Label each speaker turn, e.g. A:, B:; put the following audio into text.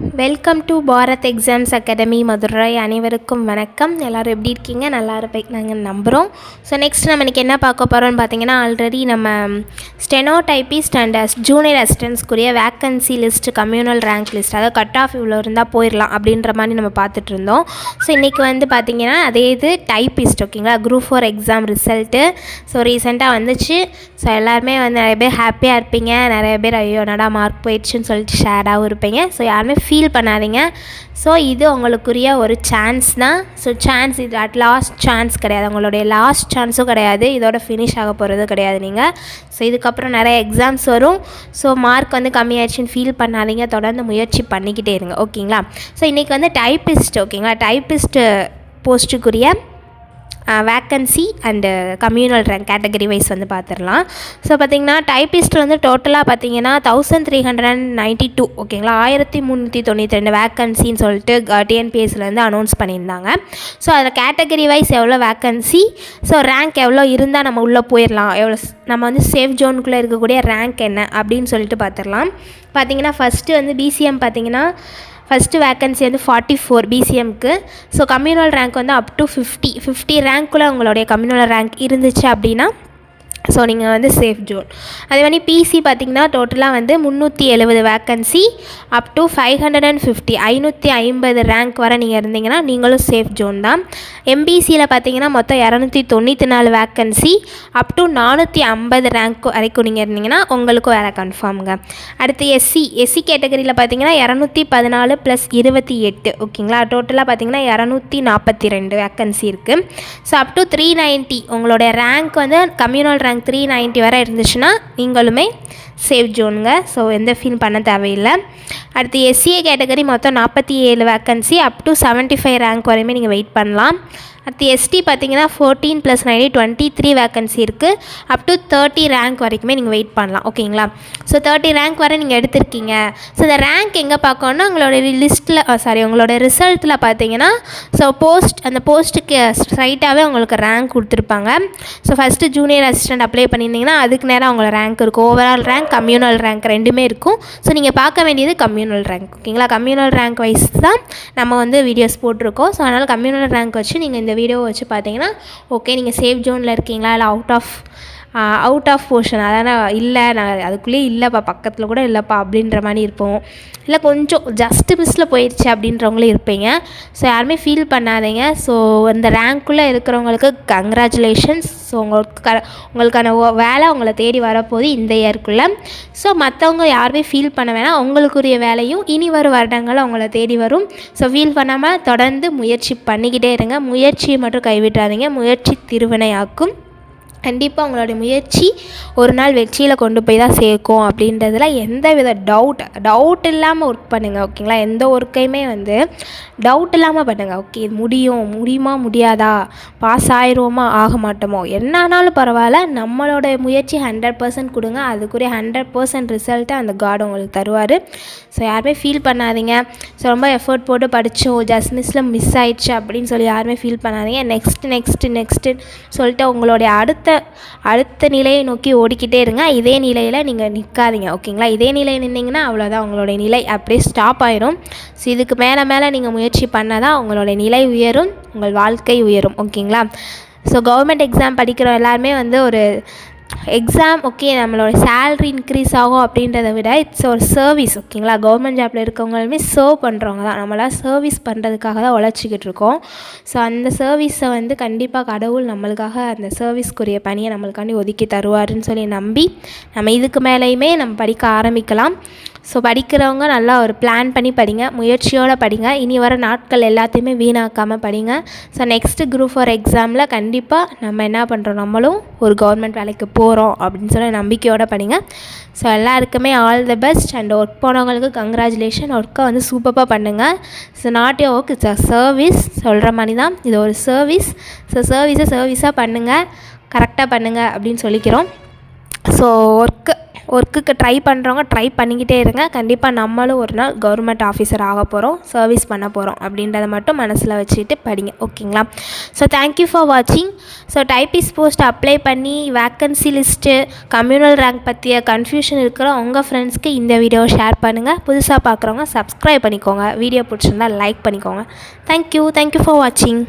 A: Welcome to Bharat exams academy Madurai. அனைவருக்கும் வணக்கம். எல்லோரும் எப்படி இருக்கீங்க? நல்லா இருப்பேன் நாங்கள் நம்புகிறோம். ஸோ நெக்ஸ்ட் நம்ம இன்றைக்கி என்ன பார்க்க போகிறோம்னு பார்த்தீங்கன்னா, ஆல்ரெடி நம்ம ஸ்டெனோ டைப்பிஸ்ட் அண்ட் ஜூனியர் அசிஸ்டன்ஸ்க்குரிய vacancy list, communal rank list, அதாவது கட் ஆஃப் இவ்வளோ இருந்தால் போயிடலாம் அப்படின்ற மாதிரி நம்ம பார்த்துட்டு இருந்தோம். ஸோ இன்றைக்கி வந்து பார்த்திங்கன்னா அதே இது டைப்பிஸ்ட், ஓகேங்களா, குரூப் 4 எக்ஸாம் ரிசல்ட்டு ஸோ ரீசெண்டாக வந்துச்சு. ஸோ எல்லாருமே வந்து நிறைய பேர் ஹாப்பியாக இருப்பீங்க, நிறைய பேர் ஐயோ நடா மார்க் போயிடுச்சுன்னு சொல்லிட்டு ஷேடாகவும் இருப்பீங்க. ஸோ யாருமே ஃபீல் பண்ணாதீங்க. ஸோ இது உங்களுக்குரிய ஒரு சான்ஸ் தான். ஸோ சான்ஸ் இது அட் லாஸ்ட் சான்ஸ் கிடையாது, உங்களுடைய லாஸ்ட் சான்ஸும் கிடையாது, இதோட ஃபினிஷ் ஆக போகிறது கிடையாது நீங்கள். ஸோ இதுக்கப்புறம் நிறைய எக்ஸாம்ஸ் வரும். ஸோ மார்க் வந்து கம்மியாகிடுச்சின்னு ஃபீல் பண்ணாதீங்க, தொடர்ந்து முயற்சி பண்ணிக்கிட்டே இருங்க, ஓகேங்களா. ஸோ இன்றைக்கி வந்து டைப்பிஸ்ட், ஓகேங்களா, டைப்பிஸ்ட்டு போஸ்ட்டுக்குரிய vacancy and communal rank category wise வந்து பார்த்துடலாம். ஸோ பார்த்திங்கன்னா டைப்பிஸ்ட் வந்து டோட்டலாக பார்த்திங்கன்னா 1392, ஓகேங்களா, 1392 வேக்கன்சின்னு சொல்லிட்டு டிஎன்பிஎஸ்சிலேருந்து அனௌன்ஸ் பண்ணியிருந்தாங்க. ஸோ அதில் கேட்டகரி வைஸ் எவ்வளோ வேக்கன்சி, ஸோ ரேங்க் எவ்வளோ இருந்தால் நம்ம உள்ளே போயிடலாம், எவ்வளோ நம்ம வந்து சேஃப் ஜோனுக்குள்ளே இருக்கக்கூடிய ரேங்க் என்ன அப்படின்னு சொல்லிட்டு பார்த்துடலாம். பார்த்திங்கன்னா ஃபஸ்ட்டு வந்து பிசிஎம் பார்த்திங்கன்னா ஃபஸ்ட்டு வேக்கன்சி வந்து 44 பிசிஎம்க்கு. ஸோ கம்யூனல் ரேங்க் வந்து அப் டு 50 ரேங்க்குள்ளே உங்களுடைய கம்யூனல் ரேங்க் இருந்துச்சு அப்படின்னா ஸோ நீங்கள் வந்து சேஃப் ஜோன். அதே மாதிரி பிசி பார்த்திங்கன்னா டோட்டலாக வந்து 370 வேக்கன்சி அப் டு 550 ரேங்க் வரை நீங்கள் இருந்தீங்கன்னா நீங்களும் சேஃப் ஜோன் தான். எம்பிசியில் பார்த்திங்கன்னா மொத்தம் 294 வேக்கன்சி அப் டு 450 ரேங்க் வரைக்கும் நீங்கள் இருந்தீங்கன்னா உங்களுக்கும் வேலை கன்ஃபார்முங்க. அடுத்து எஸ்சி கேட்டகரியில் பார்த்திங்கன்னா 214 + 28, ஓகேங்களா, டோட்டலாக பார்த்திங்கன்னா 242 வேக்கன்சி இருக்குது. ஸோ அப் டு 390 உங்களுடைய ரேங்க் வந்து கம்யூனல் ரேங்க் 390 வரை இருந்துச்சுன்னா நீங்களுமே சேஃப் ஜோனுங்க. ஸோ எந்த ஃபீல் பண்ண தேவையில்லை. அடுத்து எஸ்சிஏ கேட்டகரி மொத்தம் 47 வேக்கன்சி அப் டு 75 ரேங்க் வரையுமே நீங்கள் வெயிட் பண்ணலாம். அடுத்து எஸ்டி பார்த்திங்கன்னா 14 + 9 23 வேக்கன்சி இருக்குது அப் டு 30 ரேங்க் வரைக்குமே நீங்கள் வெயிட் பண்ணலாம், ஓகேங்களா. ஸோ 30 ரேங்க் வரை நீங்கள் எடுத்திருக்கீங்க. ஸோ இந்த ரேங்க் எங்கே பார்க்கணுன்னா உங்களோட லிஸ்ட்டில் உங்களோட ரிசல்ட்டில் பார்த்தீங்கன்னா ஸோ அந்த போஸ்ட்டுக்கு ஸ்ட்ரைட்டாகவே உங்களுக்கு ரேங்க் கொடுத்துருப்பாங்க. So first junior assistant apply பண்ணியிருந்தீங்கன்னா அதுக்கு நேரம் அவங்களோட ரேங்க் இருக்கும், ஓவரால் ரேங்க், கம்யூனல் ரேங்க் ரெண்டுமே இருக்கும். ஸோ நீங்கள் பார்க்க வேண்டியது கம்யூனல் ரேங்க், ஓகேங்களா. கம்யூனல் ரேங்க் வைஸ் தான் நம்ம வந்து வீடியோஸ் போட்டிருக்கோம். ஸோ அதனால் கம்யூனல் ரேங்க் வச்சு நீங்கள் இந்த வீடியோவை வச்சு பார்த்தீங்கன்னா ஓகே நீங்கள் சேஃப் ஜோனில் இருக்கீங்களா இல்லை அவுட் ஆஃப் போர்ஷன், அதான் இல்லை நான் அதுக்குள்ளேயே இல்லைப்பா, பக்கத்தில் கூட இல்லைப்பா அப்படின்ற மாதிரி இருப்போம், இல்லை கொஞ்சம் ஜஸ்ட்டு மிஸ்ஸில் போயிடுச்சு அப்படின்றவங்களே இருப்பீங்க. ஸோ யாருமே ஃபீல் பண்ணாதீங்க. ஸோ இந்த ரேங்க்குள்ளே இருக்கிறவங்களுக்கு கங்க்ராச்சுலேஷன்ஸ். ஸோ உங்களுக்கான வேலை உங்களை தேடி வரப்போகுது இந்த இயர்க்குள்ளே. ஸோ மற்றவங்க யாருமே ஃபீல் பண்ண வேணாம், உங்களுக்குரிய வேலையும் இனி வரும் வருடங்களில் உங்களை தேடி வரும். ஸோ ஃபீல் பண்ணாமல் தொடர்ந்து முயற்சி பண்ணிக்கிட்டே இருங்க, முயற்சியை மட்டும் கைவிட்டாதீங்க, முயற்சி திருவினையாக்கும். கண்டிப்பாக உங்களுடைய முயற்சி ஒரு நாள் வெற்றியில் கொண்டு போய் தான் சேர்க்கும் அப்படின்றதுல எந்த வித டவுட் இல்லாமல் ஒர்க் பண்ணுங்கள், ஓகேங்களா. எந்த ஒர்க்கையுமே வந்து டவுட் இல்லாமல் பண்ணுங்கள். ஓகே இது முடியுமா முடியாதா, பாஸ் ஆயிடுவோமா ஆக மாட்டோமோ, என்ன ஆனாலும் பரவாயில்ல, நம்மளோட முயற்சி 100% கொடுங்க, அதுக்குரிய 100% ரிசல்ட்டை அந்த காட் உங்களுக்கு தருவார். ஸோ யாருமே ஃபீல் பண்ணாதீங்க. ஸோ ரொம்ப எஃபர்ட் போட்டு படித்தோம் ஜஸ்ட் மிஸ்ஸில் மிஸ் ஆயிடுச்சு அப்படின்னு சொல்லி யாருமே ஃபீல் பண்ணாதீங்க. நெக்ஸ்ட்டு சொல்லிட்டு உங்களுடைய அடுத்த நிலையை நோக்கி ஓடிக்கிட்டே இருங்க. இதே நிலையில் நீங்கள் நிற்காதீங்க, ஓகேங்களா. இதே நிலையில் நின்னீங்கன்னா அவ்வளோதான், உங்களுடைய நிலை அப்படியே ஸ்டாப் ஆயிரும். ஸோ இதுக்கு மேலே நீங்கள் முயற்சி பண்ணால் தான் உங்களுடைய நிலை உயரும், உங்கள் வாழ்க்கை உயரும், ஓகேங்களா. ஸோ கவர்மெண்ட் எக்ஸாம் படிக்கிற எல்லாருமே வந்து ஒரு எக்ஸாம், ஓகே நம்மளோட சேல்ரி இன்க்ரீஸ் ஆகும் அப்படின்றத விட இட்ஸ் ஒரு சர்வீஸ், ஓகேங்களா. கவர்மெண்ட் ஜாப்பில் இருக்கவங்களுமே சர்வ் பண்ணுறவங்க தான், நம்மளாம் சர்வீஸ் பண்ணுறதுக்காக தான் உழைச்சிக்கிட்டு இருக்கோம். ஸோ அந்த சர்வீஸை வந்து கண்டிப்பாக கடவுள் நம்மளுக்காக அந்த சர்வீஸ்க்குரிய பணியை நம்மளுக்காண்டி ஒதுக்கி தருவாருன்னு சொல்லி நம்பி நம்ம இதுக்கு மேலேயுமே நம்ம படிக்க ஆரம்பிக்கலாம். ஸோ படிக்கிறவங்க நல்லா ஒரு பிளான் பண்ணி படிங்க, முயற்சியோடு படிங்க, இனி வர நாட்கள் எல்லாத்தையுமே வீணாக்காமல் படிங்க. ஸோ நெக்ஸ்ட்டு குரூப் 4 எக்ஸாமில் கண்டிப்பாக நம்ம என்ன பண்ணுறோம், நம்மளும் ஒரு கவர்மெண்ட் வேலைக்கு போகிறோம் அப்படின்னு சொல்லி நம்பிக்கையோடு படிங்க. ஸோ எல்லாருக்குமே all the best and work போனவங்களுக்கு கங்க்ராச்சுலேஷன், ஒர்க்கை வந்து சூப்பராக பண்ணுங்கள். So not your work, it's a service, சொல்கிற மாதிரி தான் இது ஒரு சர்வீஸ். ஸோ சர்வீஸாக பண்ணுங்கள், கரெக்டாக பண்ணுங்கள் அப்படின்னு சொல்லிக்கிறோம். ஸோ ஒர்க்கு ஒர்க்குக்கு ட்ரை பண்ணுறவங்க ட்ரை பண்ணிக்கிட்டே இருங்க. கண்டிப்பாக நம்மளும் ஒரு நாள் கவர்மெண்ட் ஆஃபீஸர் ஆக போகிறோம், சர்வீஸ் பண்ண போகிறோம் அப்படின்றத மட்டும் மனசில் வச்சுட்டு படிங்க. ஓகேங்களா? ஸோ தேங்க்யூ ஃபார் வாட்சிங். ஸோ டைப்பிஸ்ட் போஸ்ட் அப்ளை பண்ணி வேக்கன்சி லிஸ்ட்டு, கம்யூனல் ரேங்க் பற்றிய கன்ஃபியூஷன் இருக்கிற உங்கள் ஃப்ரெண்ட்ஸ்க்கு இந்த வீடியோவை ஷேர் பண்ணுங்கள். புதுசாக பார்க்குறவங்க சப்ஸ்கிரைப் பண்ணிக்கோங்க. வீடியோ பிடிச்சிருந்தா லைக் பண்ணிக்கோங்க. தேங்க்யூ ஃபார் வாட்சிங்.